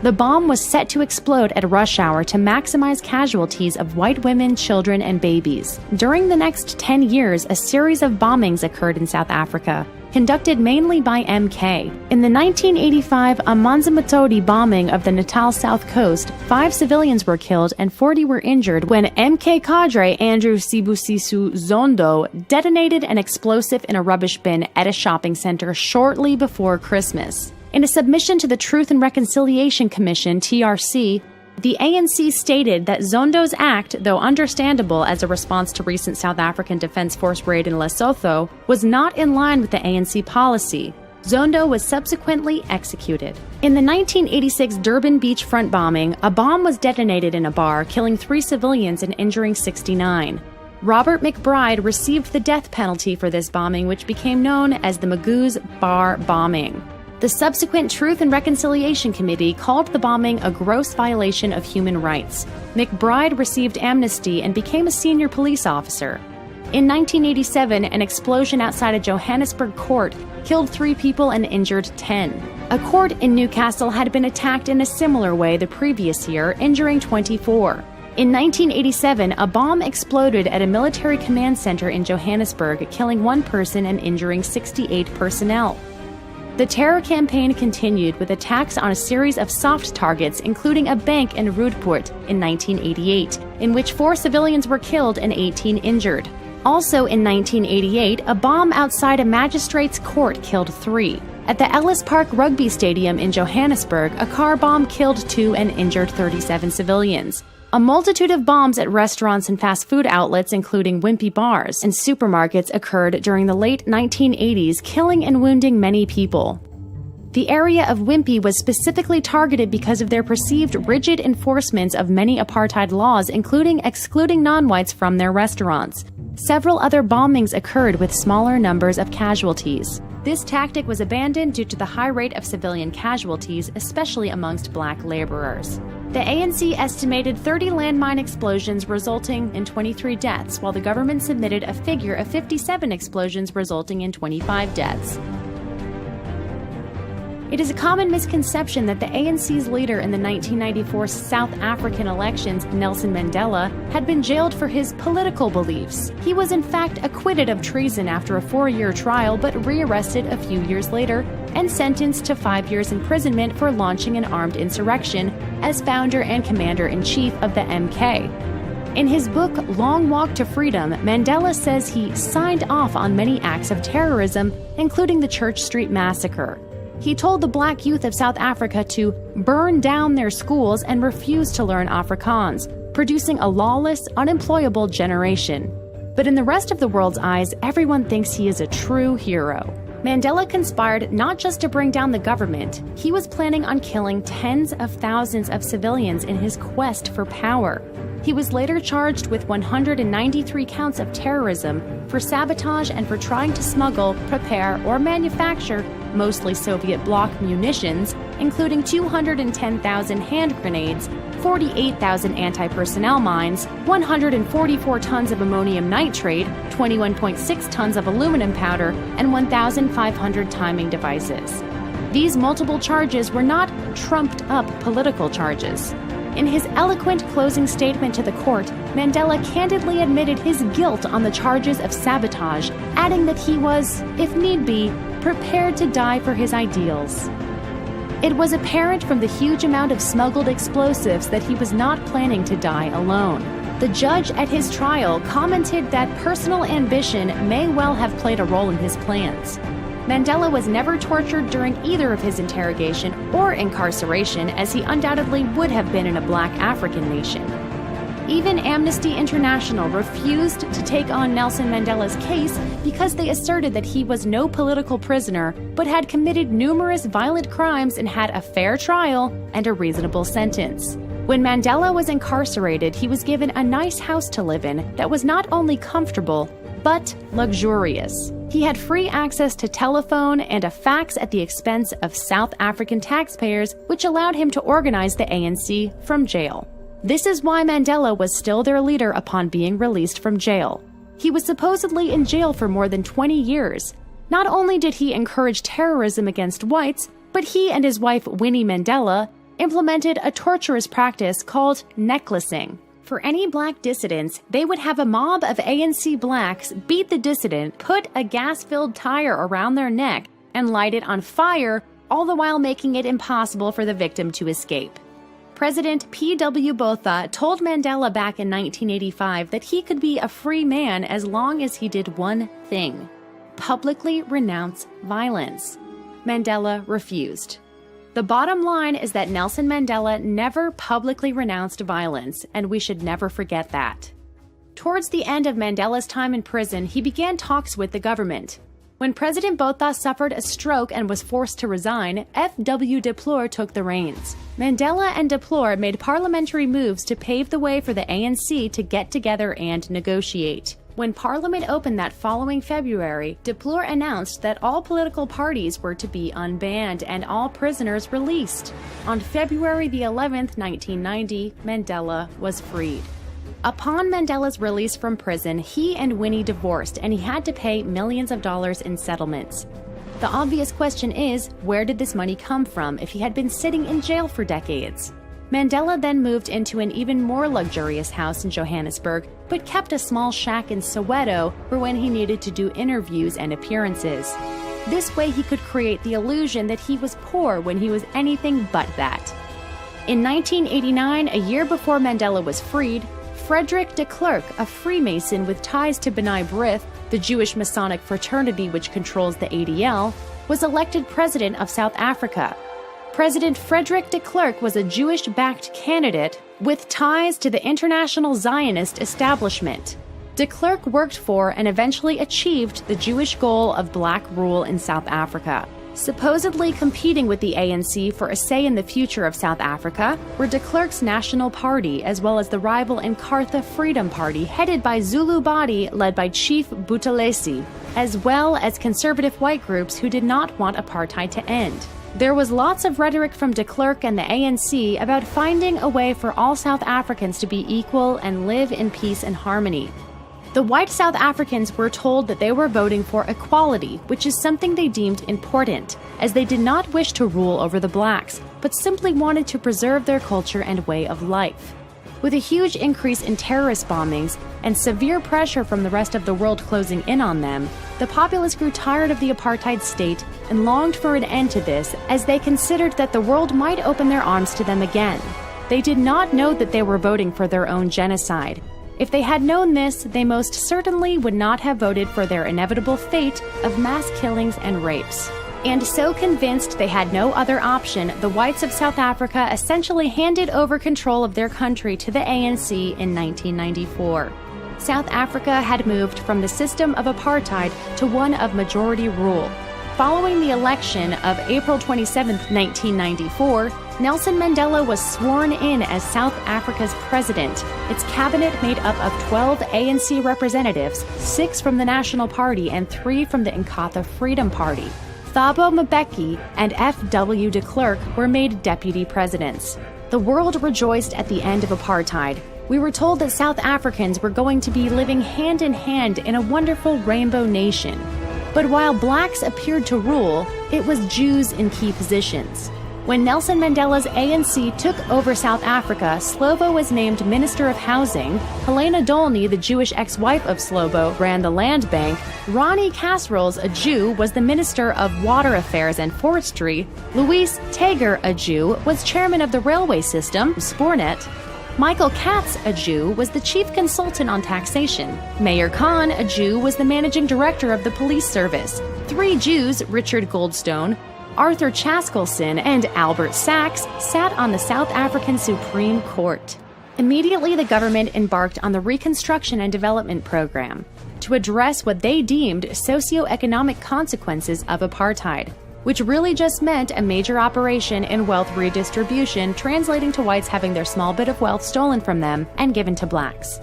The bomb was set to explode at rush hour to maximize casualties of white women, children, and babies. During the next 10 years, a series of bombings occurred in South Africa, conducted mainly by MK. In the 1985 Amanzimtoti bombing of the Natal South Coast, 5 civilians were killed and 40 were injured when MK cadre Andrew Sibusiso Zondo detonated an explosive in a rubbish bin at a shopping center shortly before Christmas. In a submission to the Truth and Reconciliation Commission, TRC, the ANC stated that Zondo's act, though understandable as a response to recent South African Defence Force raid in Lesotho, was not in line with the ANC policy. Zondo was subsequently executed. In the 1986 Durban beachfront bombing, a bomb was detonated in a bar, killing 3 civilians and injuring 69. Robert McBride received the death penalty for this bombing, which became known as the Magoo's Bar bombing. The subsequent Truth and Reconciliation Committee called the bombing a gross violation of human rights. McBride received amnesty and became a senior police officer. In 1987, an explosion outside a Johannesburg court killed 3 people and injured 10. A court in Newcastle had been attacked in a similar way the previous year, injuring 24. In 1987, a bomb exploded at a military command center in Johannesburg, killing 1 person and injuring 68 personnel. The terror campaign continued with attacks on a series of soft targets, including a bank in Roodpoort in 1988, in which 4 civilians were killed and 18 injured. Also in 1988, a bomb outside a magistrate's court killed 3. At the Ellis Park Rugby Stadium in Johannesburg, a car bomb killed 2 and injured 37 civilians. A multitude of bombs at restaurants and fast food outlets, including wimpy bars and supermarkets, occurred during the late 1980s, killing and wounding many people. The area of Wimpy was specifically targeted because of their perceived rigid enforcements of many apartheid laws, including excluding non-whites from their restaurants. Several other bombings occurred with smaller numbers of casualties. This tactic was abandoned due to the high rate of civilian casualties, especially amongst black laborers. The ANC estimated 30 landmine explosions resulting in 23 deaths, while the government submitted a figure of 57 explosions resulting in 25 deaths. It is a common misconception that the ANC's leader in the 1994 South African elections, Nelson Mandela, had been jailed for his political beliefs. He was in fact acquitted of treason after a 4-year trial, but rearrested a few years later and sentenced to 5 years imprisonment for launching an armed insurrection as founder and commander-in-chief of the MK. In his book, Long Walk to Freedom, Mandela says he signed off on many acts of terrorism, including the Church Street Massacre. He told the black youth of South Africa to burn down their schools and refuse to learn Afrikaans, producing a lawless, unemployable generation. But in the rest of the world's eyes, everyone thinks he is a true hero. Mandela conspired not just to bring down the government, he was planning on killing tens of thousands of civilians in his quest for power. He was later charged with 193 counts of terrorism for sabotage and for trying to smuggle, prepare, or manufacture mostly Soviet bloc munitions, including 210,000 hand grenades, 48,000 anti-personnel mines, 144 tons of ammonium nitrate, 21.6 tons of aluminum powder, and 1,500 timing devices. These multiple charges were not trumped-up political charges. In his eloquent closing statement to the court, Mandela candidly admitted his guilt on the charges of sabotage, adding that he was, if need be, prepared to die for his ideals. It was apparent from the huge amount of smuggled explosives that he was not planning to die alone. The judge at his trial commented that personal ambition may well have played a role in his plans. Mandela was never tortured during either of his interrogation or incarceration, as he undoubtedly would have been in a black African nation. Even Amnesty International refused to take on Nelson Mandela's case because they asserted that he was no political prisoner, but had committed numerous violent crimes and had a fair trial and a reasonable sentence. When Mandela was incarcerated, he was given a nice house to live in that was not only comfortable, but luxurious. He had free access to telephone and a fax at the expense of South African taxpayers, which allowed him to organize the ANC from jail. This is why Mandela was still their leader upon being released from jail. He was supposedly in jail for more than 20 years. Not only did he encourage terrorism against whites, but he and his wife Winnie Mandela implemented a torturous practice called necklacing. For any black dissidents, they would have a mob of ANC blacks beat the dissident, put a gas-filled tire around their neck, and light it on fire, all the while making it impossible for the victim to escape. President P.W. Botha told Mandela back in 1985 that he could be a free man as long as he did one thing: publicly renounce violence. Mandela refused. The bottom line is that Nelson Mandela never publicly renounced violence, and we should never forget that. Towards the end of Mandela's time in prison, he began talks with the government. When President Botha suffered a stroke and was forced to resign, F.W. de Pleur took the reins. Mandela and de Pleur made parliamentary moves to pave the way for the ANC to get together and negotiate. When Parliament opened that following February, de Pleur announced that all political parties were to be unbanned and all prisoners released. On February the 11th, 1990, Mandela was freed. Upon Mandela's release from prison, he and Winnie divorced, and he had to pay millions of dollars in settlements. The obvious question is, where did this money come from if he had been sitting in jail for decades? Mandela then moved into an even more luxurious house in Johannesburg, but kept a small shack in Soweto for when he needed to do interviews and appearances. This way he could create the illusion that he was poor when he was anything but that. In 1989, a year before Mandela was freed, Frederick de Klerk, a Freemason with ties to B'nai B'rith, the Jewish Masonic fraternity which controls the ADL, was elected president of South Africa. President Frederick de Klerk was a Jewish-backed candidate with ties to the international Zionist establishment. De Klerk worked for and eventually achieved the Jewish goal of black rule in South Africa. Supposedly competing with the ANC for a say in the future of South Africa were de Klerk's National Party, as well as the rival Inkatha Freedom Party, headed by Zulu Body, led by Chief Buthelezi, as well as conservative white groups who did not want apartheid to end. There was lots of rhetoric from de Klerk and the ANC about finding a way for all South Africans to be equal and live in peace and harmony. The white South Africans were told that they were voting for equality, which is something they deemed important, as they did not wish to rule over the blacks, but simply wanted to preserve their culture and way of life. With a huge increase in terrorist bombings and severe pressure from the rest of the world closing in on them, the populace grew tired of the apartheid state and longed for an end to this, as they considered that the world might open their arms to them again. They did not know that they were voting for their own genocide. If they had known this, they most certainly would not have voted for their inevitable fate of mass killings and rapes. And so convinced they had no other option, the whites of South Africa essentially handed over control of their country to the ANC in 1994. South Africa had moved from the system of apartheid to one of majority rule. Following the election of April 27, 1994, Nelson Mandela was sworn in as South Africa's president. Its cabinet made up of 12 ANC representatives, 6 from the National Party and 3 from the Inkatha Freedom Party. Thabo Mbeki and F.W. de Klerk were made deputy presidents. The world rejoiced at the end of apartheid. We were told that South Africans were going to be living hand in hand in a wonderful rainbow nation. But while blacks appeared to rule, it was Jews in key positions. When Nelson Mandela's ANC took over South Africa, Slovo was named Minister of Housing, Helena Dolny, the Jewish ex-wife of Slovo, ran the land bank, Ronnie Kasrils, a Jew, was the Minister of Water Affairs and Forestry, Louis Tager, a Jew, was chairman of the railway system, Spoornet, Michael Katz, a Jew, was the chief consultant on taxation. Mayor Khan, a Jew, was the managing director of the police service. 3 Jews, Richard Goldstone, Arthur Chaskelson, and Albert Sachs, sat on the South African Supreme Court. Immediately, the government embarked on the Reconstruction and Development Program to address what they deemed socioeconomic consequences of apartheid, which really just meant a major operation in wealth redistribution, translating to whites having their small bit of wealth stolen from them and given to blacks.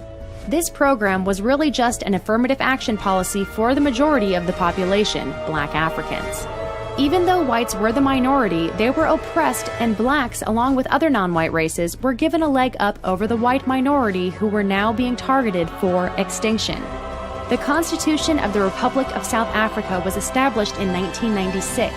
This program was really just an affirmative action policy for the majority of the population, black Africans. Even though whites were the minority, they were oppressed, and blacks, along with other non-white races, were given a leg up over the white minority who were now being targeted for extinction. The Constitution of the Republic of South Africa was established in 1996.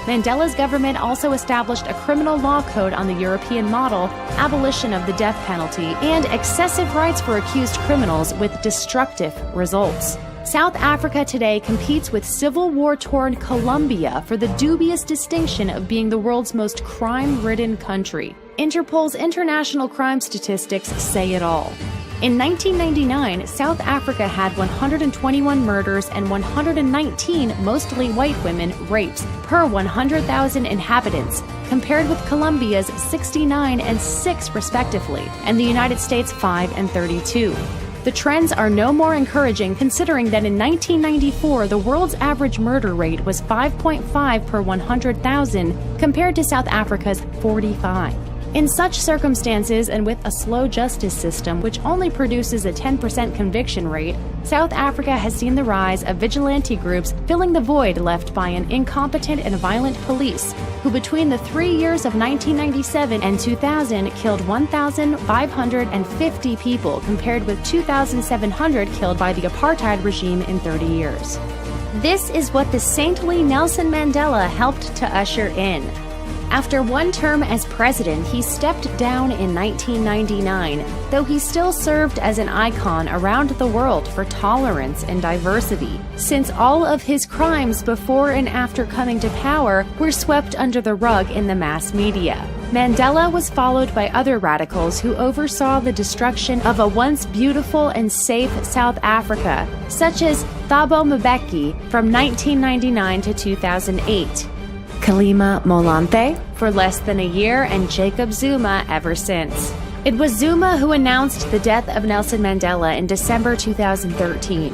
Mandela's government also established a criminal law code on the European model, abolition of the death penalty, and excessive rights for accused criminals with destructive results. South Africa today competes with Civil War-torn Colombia for the dubious distinction of being the world's most crime-ridden country. Interpol's international crime statistics say it all. In 1999, South Africa had 121 murders and 119 mostly white women rapes per 100,000 inhabitants, compared with Colombia's 69 and 6 respectively, and the United States' 5 and 32. The trends are no more encouraging considering that in 1994, the world's average murder rate was 5.5 per 100,000 compared to South Africa's 45. In such circumstances, and with a slow justice system which only produces a 10% conviction rate, South Africa has seen the rise of vigilante groups filling the void left by an incompetent and violent police, who between the 3 years of 1997 and 2000 killed 1,550 people, compared with 2,700 killed by the apartheid regime in 30 years. This is what the saintly Nelson Mandela helped to usher in. After one term as president, he stepped down in 1999, though he still served as an icon around the world for tolerance and diversity, since all of his crimes before and after coming to power were swept under the rug in the mass media. Mandela was followed by other radicals who oversaw the destruction of a once beautiful and safe South Africa, such as Thabo Mbeki from 1999 to 2008. Kgalema Motlanthe for less than a year, and Jacob Zuma ever since. It was Zuma who announced the death of Nelson Mandela in December 2013.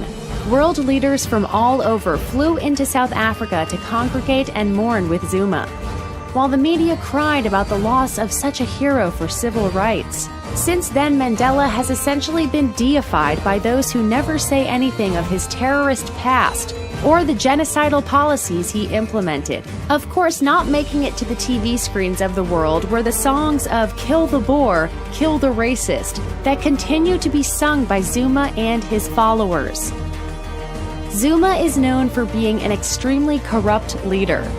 World leaders from all over flew into South Africa to congregate and mourn with Zuma. While the media cried about the loss of such a hero for civil rights, since then Mandela has essentially been deified by those who never say anything of his terrorist past or the genocidal policies he implemented. Of course, not making it to the TV screens of the world were the songs of "Kill the Boer, Kill the Racist" that continue to be sung by Zuma and his followers. Zuma is known for being an extremely corrupt leader.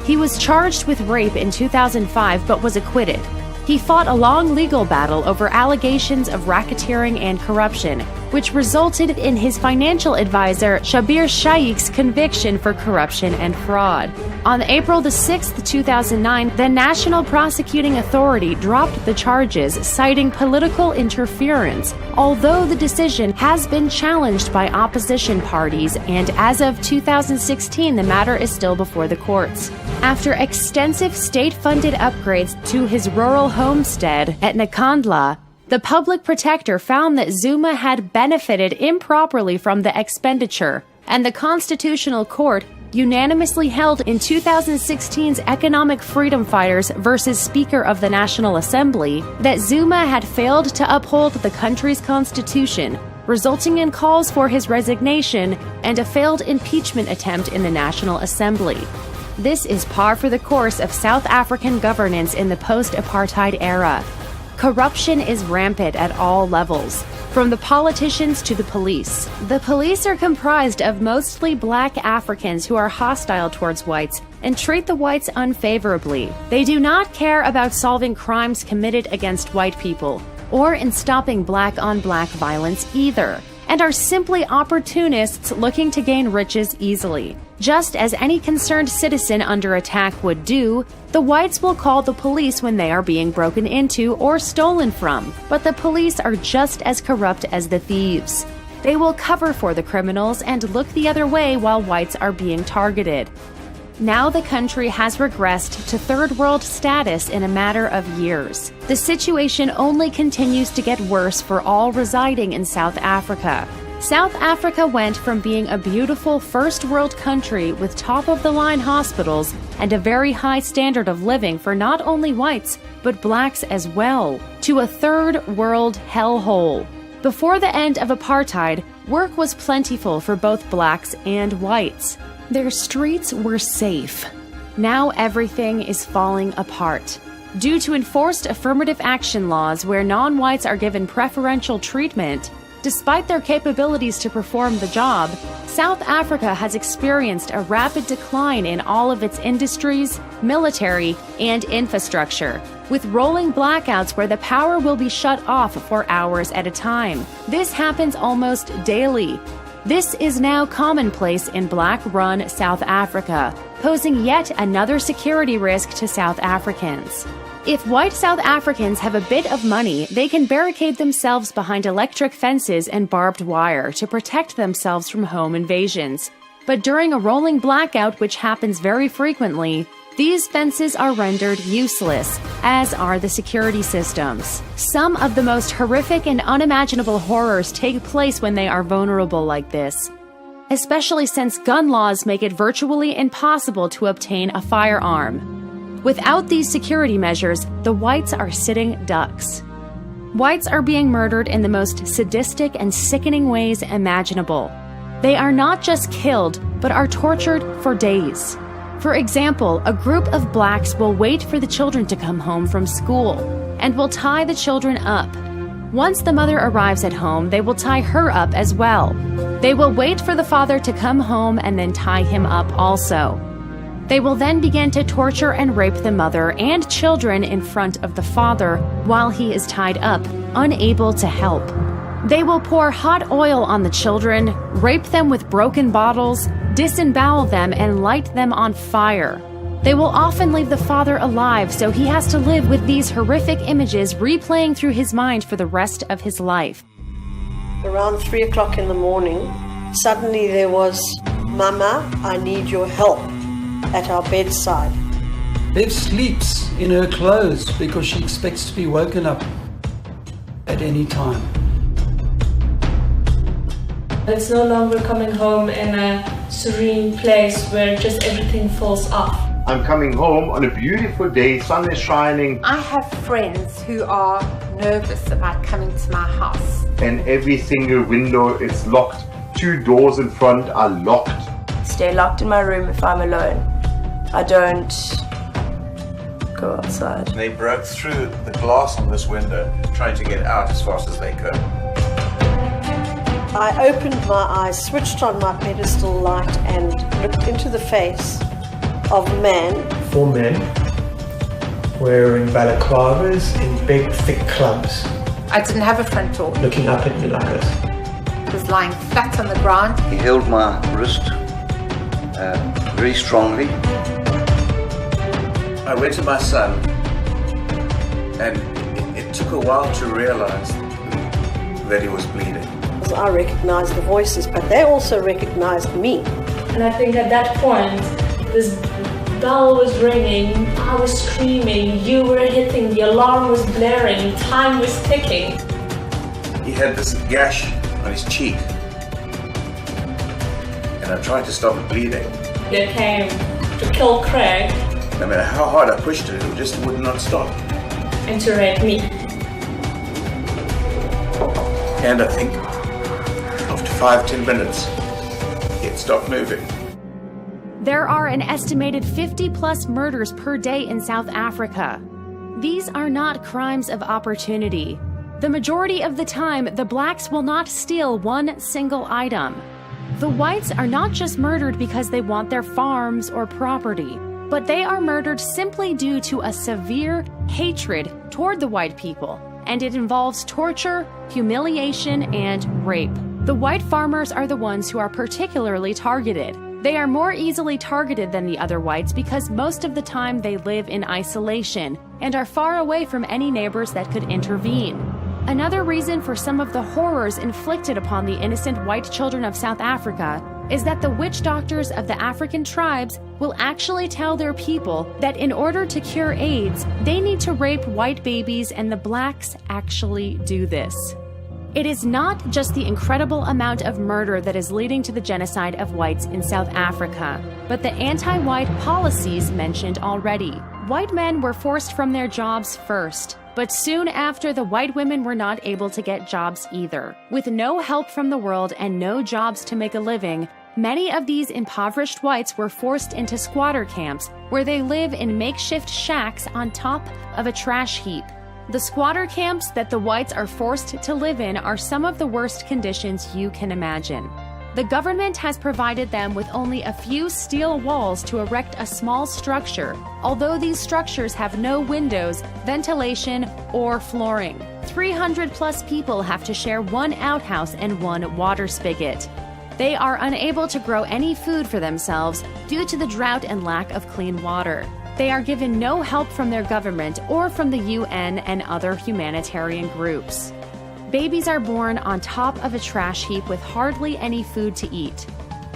He was charged with rape in 2005 but was acquitted. He fought a long legal battle over allegations of racketeering and corruption, which resulted in his financial advisor Shabir Shaik's conviction for corruption and fraud. On April 6, 2009, the National Prosecuting Authority dropped the charges, citing political interference, although the decision has been challenged by opposition parties, and as of 2016, the matter is still before the courts. After extensive state-funded upgrades to his rural homestead at Nkandla, the public protector found that Zuma had benefited improperly from the expenditure, and the Constitutional Court unanimously held in 2016's Economic Freedom Fighters versus Speaker of the National Assembly that Zuma had failed to uphold the country's constitution, resulting in calls for his resignation and a failed impeachment attempt in the National Assembly. This is par for the course of South African governance in the post-apartheid era. Corruption is rampant at all levels, from the politicians to the police. The police are comprised of mostly black Africans who are hostile towards whites and treat the whites unfavorably. They do not care about solving crimes committed against white people or in stopping black-on-black violence either, and are simply opportunists looking to gain riches easily. Just as any concerned citizen under attack would do, the whites will call the police when they are being broken into or stolen from, but the police are just as corrupt as the thieves. They will cover for the criminals and look the other way while whites are being targeted. Now the country has regressed to third world status in a matter of years. The situation only continues to get worse for all residing in South Africa. South Africa went from being a beautiful first world country with top-of-the-line hospitals and a very high standard of living for not only whites, but blacks as well, to a third world hellhole. Before the end of apartheid, work was plentiful for both blacks and whites. Their streets were safe. Now everything is falling apart. Due to enforced affirmative action laws where non-whites are given preferential treatment, despite their capabilities to perform the job, South Africa has experienced a rapid decline in all of its industries, military, and infrastructure, with rolling blackouts where the power will be shut off for hours at a time. This happens almost daily. This is now commonplace in black-run South Africa, posing yet another security risk to South Africans. If white South Africans have a bit of money, they can barricade themselves behind electric fences and barbed wire to protect themselves from home invasions. But during a rolling blackout, which happens very frequently, these fences are rendered useless, as are the security systems. Some of the most horrific and unimaginable horrors take place when they are vulnerable like this, especially since gun laws make it virtually impossible to obtain a firearm. Without these security measures, the whites are sitting ducks. Whites are being murdered in the most sadistic and sickening ways imaginable. They are not just killed, but are tortured for days. For example, a group of blacks will wait for the children to come home from school and will tie the children up. Once the mother arrives at home, they will tie her up as well. They will wait for the father to come home and then tie him up also. They will then begin to torture and rape the mother and children in front of the father while he is tied up, unable to help. They will pour hot oil on the children, rape them with broken bottles, disembowel them, and light them on fire. They will often leave the father alive, so he has to live with these horrific images replaying through his mind for the rest of his life. Around 3 o'clock in the morning, suddenly there was, "Mama, I need your help," at our bedside. Bev sleeps in her clothes because she expects to be woken up at any time. It's no longer coming home in a serene place where just everything falls off. I'm coming home on a beautiful day, sun is shining, I have friends who are nervous about coming to my house. and every single window is locked. 2 doors in front are locked. Stay locked in my room if I'm alone. I don't go outside. They broke through the glass on this window, trying to get out as fast as they could. I opened my eyes, switched on my pedestal light, and looked into the face of a man. 4 men wearing balaclavas in big, thick clubs, I didn't have a front door. looking up at me like this. I was lying flat on the ground. He held my wrist very strongly. I went to my son, and it took a while to realize that he was bleeding. I recognized the voices, but they also recognized me. And I think at that point, this bell was ringing, I was screaming, you were hitting, the alarm was blaring, time was ticking. He had this gash on his cheek, and I tried to stop it bleeding. They came to kill Craig No matter how hard I pushed it, it just would not stop. and to rape me. And I think after 5-10 minutes, it stopped moving. There are an estimated 50+ murders per day in South Africa. These are not crimes of opportunity. The majority of the time, the blacks will not steal one single item. The whites are not just murdered because they want their farms or property, but they are murdered simply due to a severe hatred toward the white people, and it involves torture, humiliation, and rape. The white farmers are the ones who are particularly targeted. They are more easily targeted than the other whites because most of the time they live in isolation and are far away from any neighbors that could intervene. Another reason for some of the horrors inflicted upon the innocent white children of South Africa is that the witch doctors of the African tribes will actually tell their people that in order to cure AIDS, they need to rape white babies, and the blacks actually do this. It is not just the incredible amount of murder that is leading to the genocide of whites in South Africa, but the anti-white policies mentioned already. White men were forced from their jobs first, but soon after, the white women were not able to get jobs either. With no help from the world and no jobs to make a living, many of these impoverished whites were forced into squatter camps, where they live in makeshift shacks on top of a trash heap. The squatter camps that the whites are forced to live in are some of the worst conditions you can imagine. The government has provided them with only a few steel walls to erect a small structure, although these structures have no windows, ventilation, or flooring. 300+ people have to share one outhouse and one water spigot. They are unable to grow any food for themselves due to the drought and lack of clean water. They are given no help from their government or from the UN and other humanitarian groups. Babies are born on top of a trash heap with hardly any food to eat.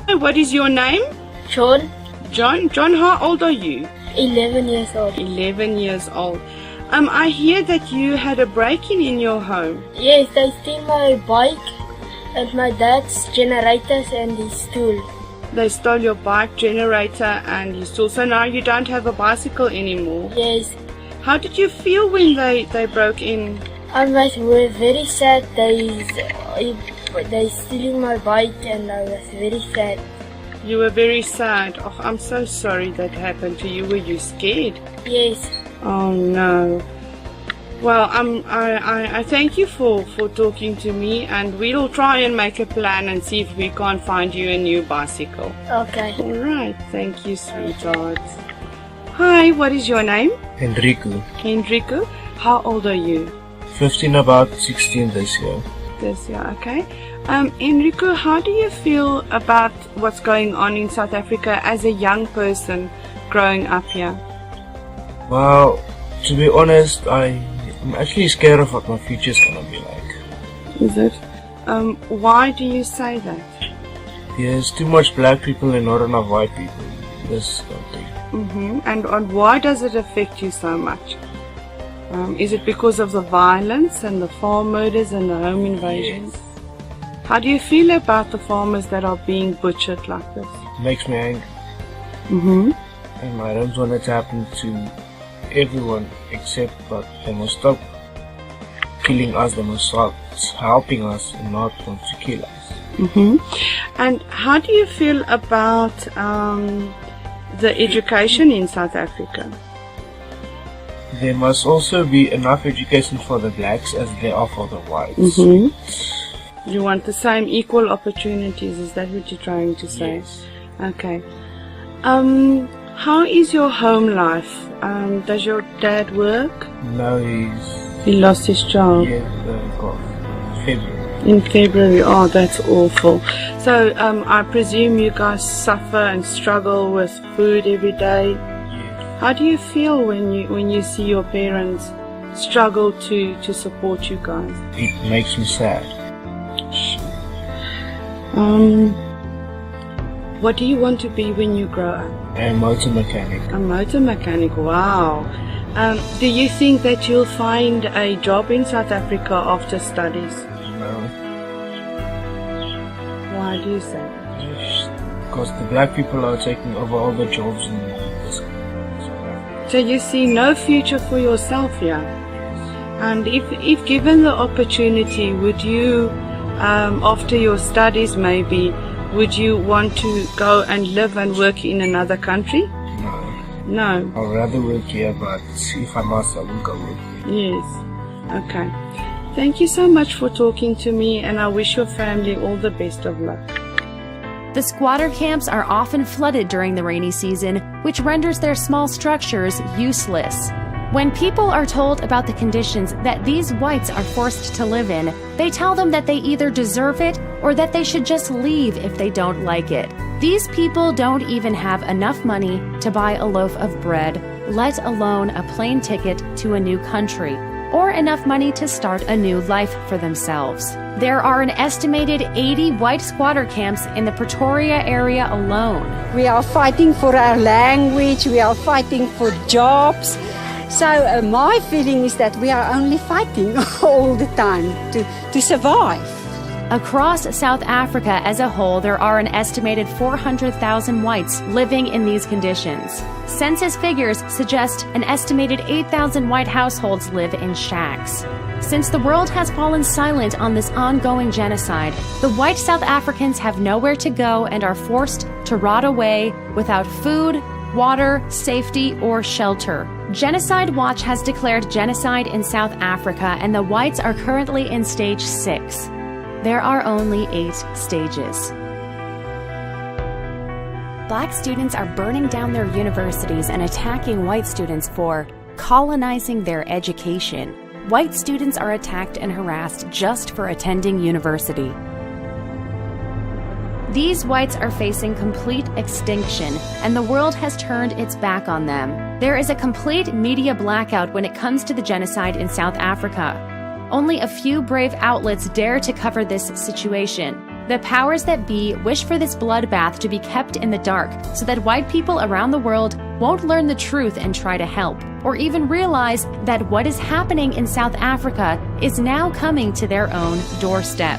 What is your name? John. John, how old are you? 11 years old. 11 years old. I hear that you had a break-in in your home. Yes, they stole my bike and my dad's generators and his stool. They stole your bike, generator, and your stool. So now you don't have a bicycle anymore? Yes. How did you feel when they broke in? I was very sad. They stealing my bike and I was very sad. You were very sad. Oh, I'm so sorry that happened to you. Were you scared? Yes. Oh no. Well, I thank you for talking to me, and we'll try and make a plan and see if we can't find you a new bicycle. Okay. All right. Thank you, sweetheart. Hi, what is your name? Enrico. Enrico. How old are you? 15, about 16 this year. This year, okay. Enrico, how do you feel about what's going on in South Africa as a young person growing up here? Well, to be honest, I'm actually scared of what my future's gonna be like. Is it? Why do you say that? There's too much black people and not enough white people in this country. And why does it affect you so much? Is it because of the violence and the farm murders and the home invasions? Yes. How do you feel about the farmers that are being butchered like this? It makes me angry. Mm-hmm. And I don't want it to happen to everyone except that they must stop killing us, they must stop helping us and not want to kill us. Mm-hmm. And how do you feel about the education in South Africa? There must also be enough education for the blacks as there are for the whites. Mm-hmm. You want the same equal opportunities, is that what you're trying to say? Yes. Okay. How is your home life? Does your dad work? No, he lost his job. Yeah, February. In February, oh, that's awful. So I presume you guys suffer and struggle with food every day. Yes. How do you feel when you see your parents struggle to support you guys? It makes me sad. What do you want to be when you grow up? A motor mechanic. A motor mechanic, wow. Do you think that you'll find a job in South Africa after studies? No. Why do you say that? Because the black people are taking over all the jobs in South Africa. So you see no future for yourself here? And if given the opportunity, would you, after your studies maybe, would you want to go and live and work in another country? No. No. I'd rather work here, but if I must, I will go work here. Yes. Okay. Thank you so much for talking to me, and I wish your family all the best of luck. The squatter camps are often flooded during the rainy season, which renders their small structures useless. When people are told about the conditions that these whites are forced to live in, they tell them that they either deserve it or that they should just leave if they don't like it. These people don't even have enough money to buy a loaf of bread, let alone a plane ticket to a new country, or enough money to start a new life for themselves. There are an estimated 80 white squatter camps in the Pretoria area alone. We are fighting for our language, we are fighting for jobs. So my feeling is that we are only fighting all the time to survive. Across South Africa as a whole, there are an estimated 400,000 whites living in these conditions. Census figures suggest an estimated 8,000 white households live in shacks. Since the world has fallen silent on this ongoing genocide, the white South Africans have nowhere to go and are forced to rot away without food, water, safety, or shelter. Genocide Watch has declared genocide in South Africa, and the whites are currently in stage 6. There are only 8 stages. Black students are burning down their universities and attacking white students for colonizing their education. White students are attacked and harassed just for attending university. These whites are facing complete extinction, and the world has turned its back on them. There is a complete media blackout when it comes to the genocide in South Africa. Only a few brave outlets dare to cover this situation. The powers that be wish for this bloodbath to be kept in the dark so that white people around the world won't learn the truth and try to help, or even realize that what is happening in South Africa is now coming to their own doorstep.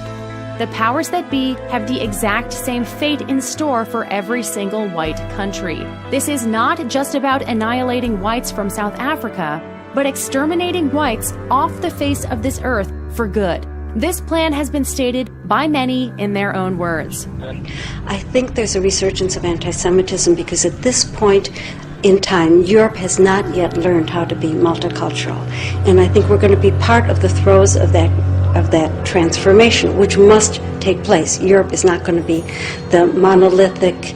The powers that be have the exact same fate in store for every single white country. This is not just about annihilating whites from South Africa, but exterminating whites off the face of this earth for good. This plan has been stated by many in their own words. I think there's a resurgence of anti-Semitism because at this point in time, Europe has not yet learned how to be multicultural. And I think we're going to be part of the throes of that transformation, which must take place. Europe is not going to be the monolithic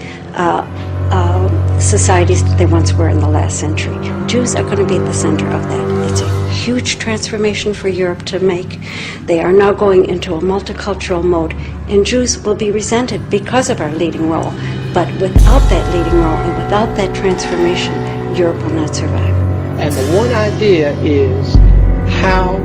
societies that they once were in the last century. Jews are going to be at the center of that. It's a huge transformation for Europe to make. They are now going into a multicultural mode, and Jews will be resented because of our leading role. But without that leading role and without that transformation, Europe will not survive. And the one idea is how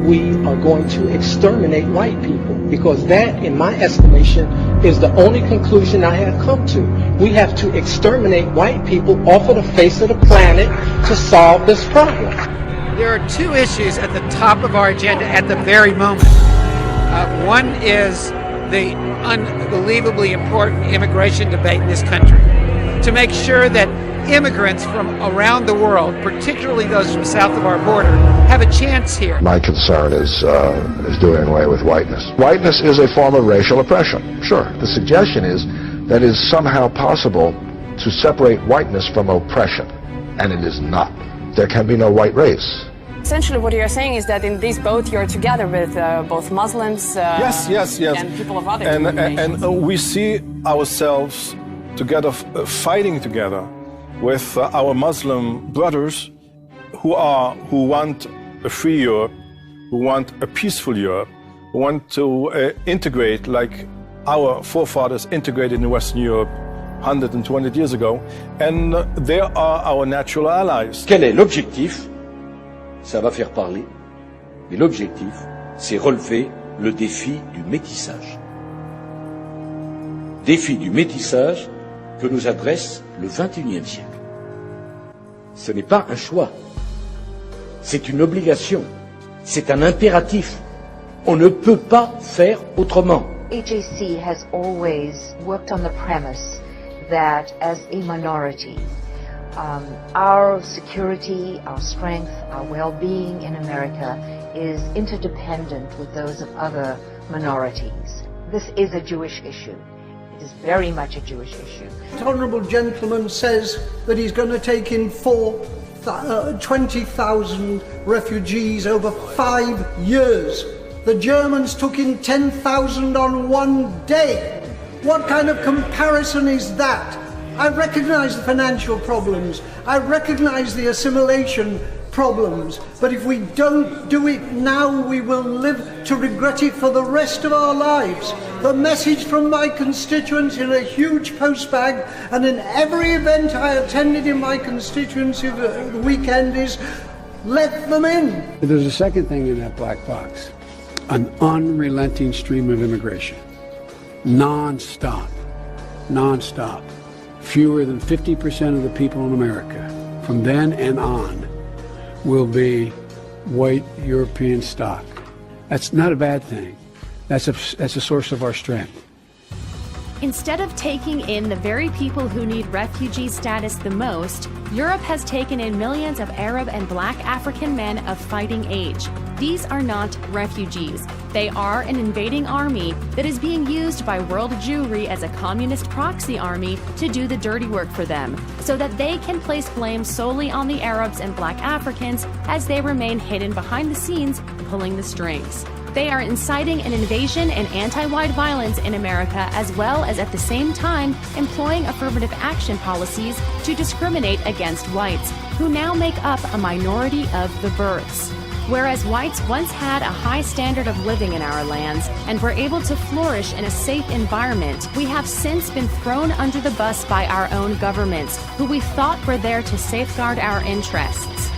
we are going to exterminate white people, because that, in my estimation, is the only conclusion I have come to. We have to exterminate white people off of the face of the planet to solve this problem. There are 2 issues at the top of our agenda at the very moment. One is the unbelievably important immigration debate in this country, to make sure that immigrants from around the world, particularly those from south of our border, have a chance here. My concern is doing away with whiteness. Whiteness is a form of racial oppression, sure. The suggestion is that it is somehow possible to separate whiteness from oppression, and it is not. There can be no white race. Essentially what you're saying is that in this boat you're together with both Muslims yes. and people of other and we see ourselves together, fighting together with our Muslim brothers who want a free Europe, who want a peaceful Europe, who want to integrate like our forefathers integrated in Western Europe 120 years ago, and they are our natural allies. Quel est l'objectif? Ça va faire parler, mais l'objectif, c'est relever le défi du métissage. Défi du métissage que nous adresse le XXIe siècle. Ce n'est pas un choix, c'est une obligation, c'est un impératif. On ne peut pas faire autrement. AJC has always worked on the premise that as a minority, our security, our strength, our well-being in America is interdependent with those of other minorities. This is a Jewish issue. It is very much a Jewish issue. The honourable gentleman says that he's going to take in 20,000 refugees over 5 years. The Germans took in 10,000 on one day. What kind of comparison is that? I recognise the financial problems, I recognise the assimilation problems, but if we don't do it now, we will live to regret it for the rest of our lives. The message from my constituents in a huge postbag and in every event I attended in my constituency the weekend is, let them in. There's a second thing in that black box, an unrelenting stream of immigration, non-stop. Fewer than 50% of the people in America, from then and on, will be white European stock. That's not a bad thing. That's a source of our strength. Instead of taking in the very people who need refugee status the most, Europe has taken in millions of Arab and Black African men of fighting age. These are not refugees. They are an invading army that is being used by world Jewry as a communist proxy army to do the dirty work for them, so that they can place blame solely on the Arabs and Black Africans as they remain hidden behind the scenes, pulling the strings. They are inciting an invasion and anti-white violence in America, as well as at the same time employing affirmative action policies to discriminate against whites, who now make up a minority of the births. Whereas whites once had a high standard of living in our lands and were able to flourish in a safe environment, we have since been thrown under the bus by our own governments, who we thought were there to safeguard our interests.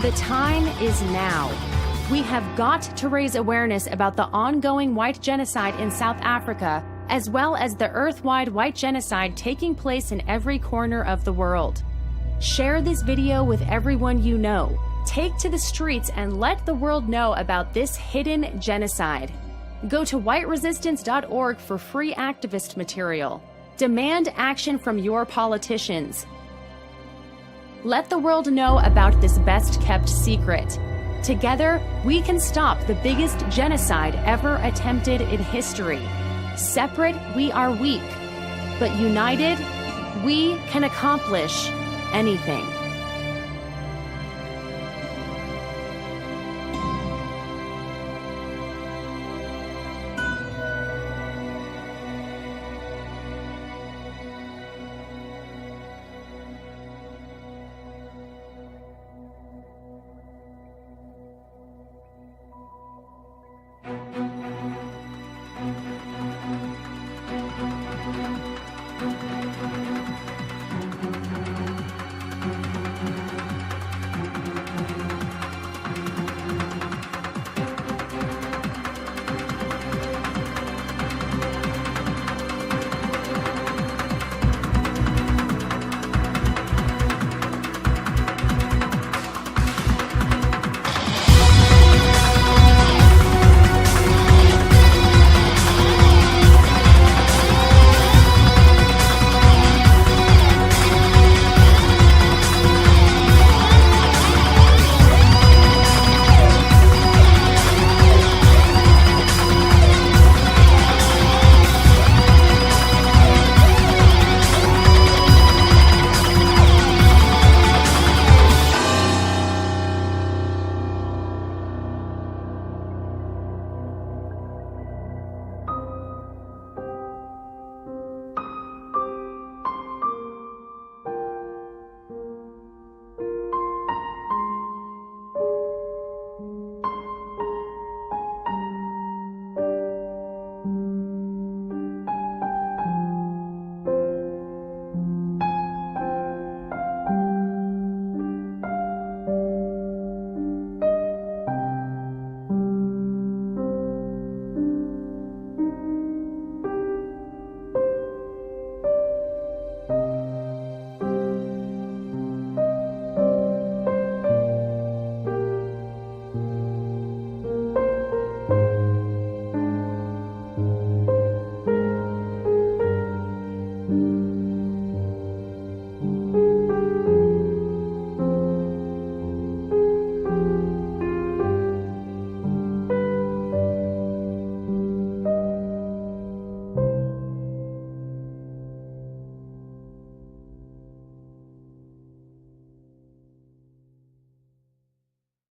The time is now. We have got to raise awareness about the ongoing white genocide in South Africa, as well as the earth-wide white genocide taking place in every corner of the world. Share this video with everyone you know. Take to the streets and let the world know about this hidden genocide. Go to whiteresistance.org for free activist material. Demand action from your politicians. Let the world know about this best-kept secret. Together, we can stop the biggest genocide ever attempted in history. Separate, we are weak, but united, we can accomplish anything.